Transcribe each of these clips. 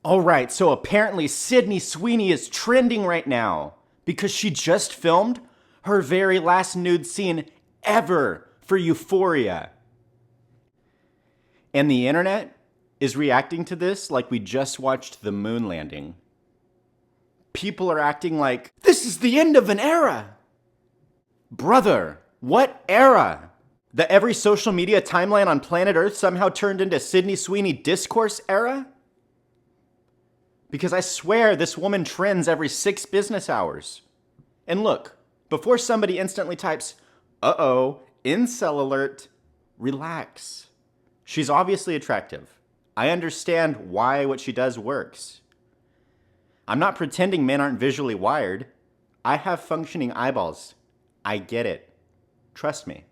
All right, so apparently Sydney Sweeney is trending right now because she just filmed her very last nude scene ever for Euphoria. And the internet is reacting to this like we just watched the moon landing. People are acting like, this is the end of an era. Brother, what era? That every social media timeline on planet Earth somehow turned into Sydney Sweeney discourse era? Because I swear this woman trends every 6 business hours. And look, before somebody instantly types, uh-oh, incel alert, relax. She's obviously attractive. I understand why what she does works. I'm not pretending men aren't visually wired. I have functioning eyeballs. I get it. Trust me.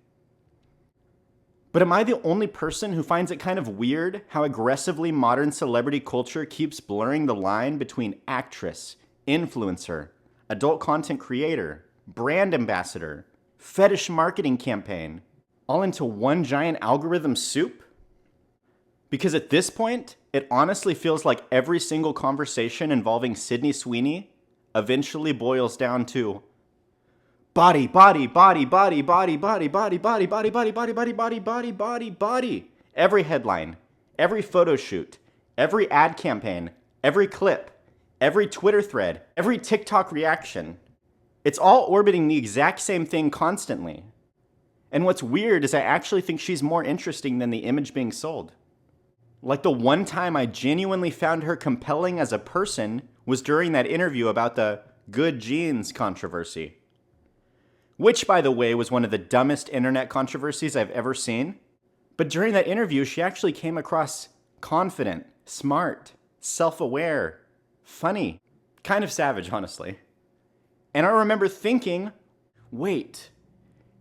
But am I the only person who finds it kind of weird how aggressively modern celebrity culture keeps blurring the line between actress, influencer, adult content creator, brand ambassador, fetish marketing campaign, all into one giant algorithm soup? Because at this point, it honestly feels like every single conversation involving Sydney Sweeney eventually boils down to body, body, body, body, body, body, body, body, body, body, body, body, body, body, body, body. Every headline, every photo shoot, every ad campaign, every clip, every Twitter thread, every TikTok reaction. It's all orbiting the exact same thing constantly. And what's weird is I actually think she's more interesting than the image being sold. Like the one time I genuinely found her compelling as a person was during that interview about the good genes controversy. Which, by the way, was one of the dumbest internet controversies I've ever seen. But during that interview, she actually came across confident, smart, self-aware, funny, kind of savage, honestly. And I remember thinking, wait,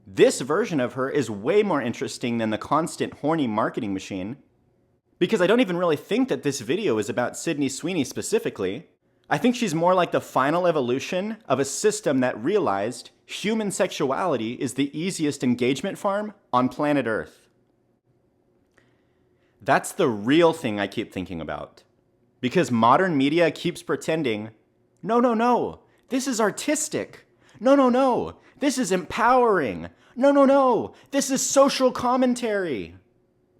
this version of her is way more interesting than the constant horny marketing machine. Because I don't even really think that this video is about Sydney Sweeney specifically. I think she's more like the final evolution of a system that realized human sexuality is the easiest engagement farm on planet Earth. That's the real thing I keep thinking about. Because modern media keeps pretending, no, this is artistic. No, this is empowering. No, this is social commentary.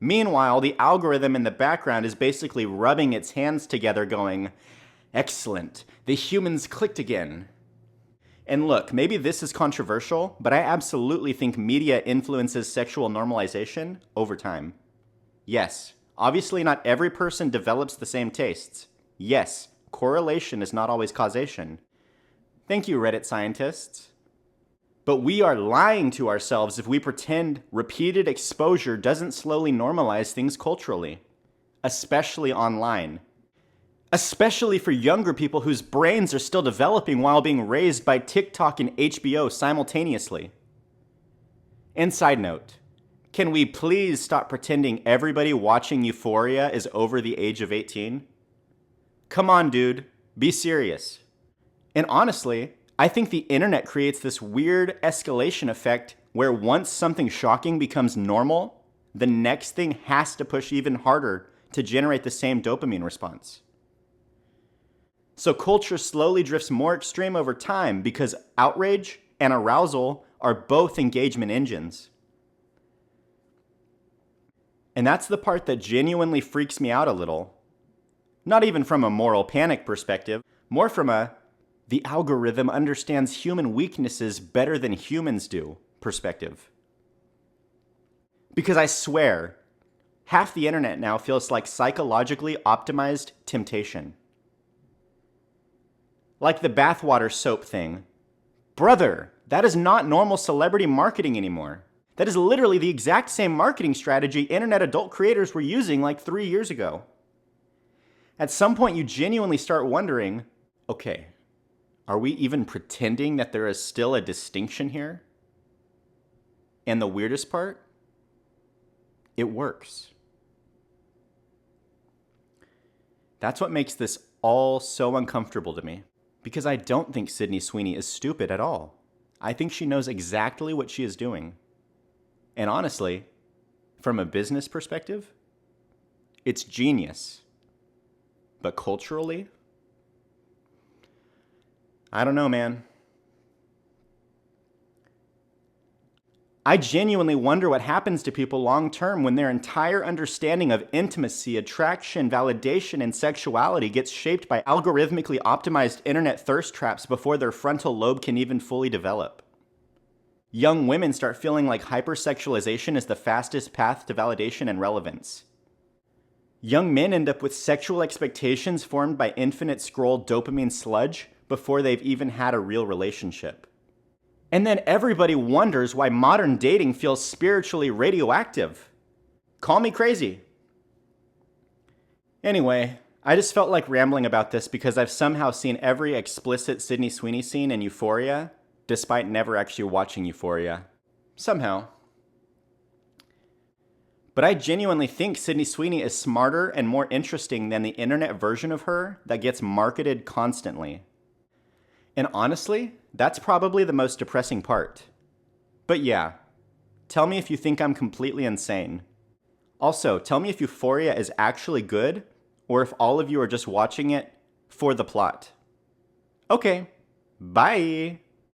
Meanwhile, the algorithm in the background is basically rubbing its hands together going, excellent, the humans clicked again. And look, maybe this is controversial, but I absolutely think media influences sexual normalization over time. Yes, obviously not every person develops the same tastes. Yes, correlation is not always causation. Thank you, Reddit scientists. But we are lying to ourselves if we pretend repeated exposure doesn't slowly normalize things culturally, especially online. Especially for younger people whose brains are still developing while being raised by TikTok and HBO simultaneously. And side note, can we please stop pretending everybody watching Euphoria is over the age of 18? Come on, dude, be serious. And honestly, I think the internet creates this weird escalation effect where once something shocking becomes normal, the next thing has to push even harder to generate the same dopamine response. So culture slowly drifts more extreme over time because outrage and arousal are both engagement engines. And that's the part that genuinely freaks me out a little. Not even from a moral panic perspective, more from a the algorithm understands human weaknesses better than humans do perspective. Because I swear, half the internet now feels like psychologically optimized temptation. Like the bathwater soap thing. Brother, that is not normal celebrity marketing anymore. That is literally the exact same marketing strategy internet adult creators were using like 3 years ago. At some point you genuinely start wondering, okay, are we even pretending that there is still a distinction here? And the weirdest part? It works. That's what makes this all so uncomfortable to me. Because I don't think Sydney Sweeney is stupid at all. I think she knows exactly what she is doing. And honestly, from a business perspective, it's genius. But culturally? I don't know, man. I genuinely wonder what happens to people long term when their entire understanding of intimacy, attraction, validation, and sexuality gets shaped by algorithmically optimized internet thirst traps before their frontal lobe can even fully develop. Young women start feeling like hypersexualization is the fastest path to validation and relevance. Young men end up with sexual expectations formed by infinite scroll dopamine sludge before they've even had a real relationship. And then everybody wonders why modern dating feels spiritually radioactive. Call me crazy. Anyway, I just felt like rambling about this because I've somehow seen every explicit Sydney Sweeney scene in Euphoria, despite never actually watching Euphoria. Somehow. But I genuinely think Sydney Sweeney is smarter and more interesting than the internet version of her that gets marketed constantly. And honestly, that's probably the most depressing part. But yeah, tell me if you think I'm completely insane. Also, tell me if Euphoria is actually good, or if all of you are just watching it for the plot. Okay, bye!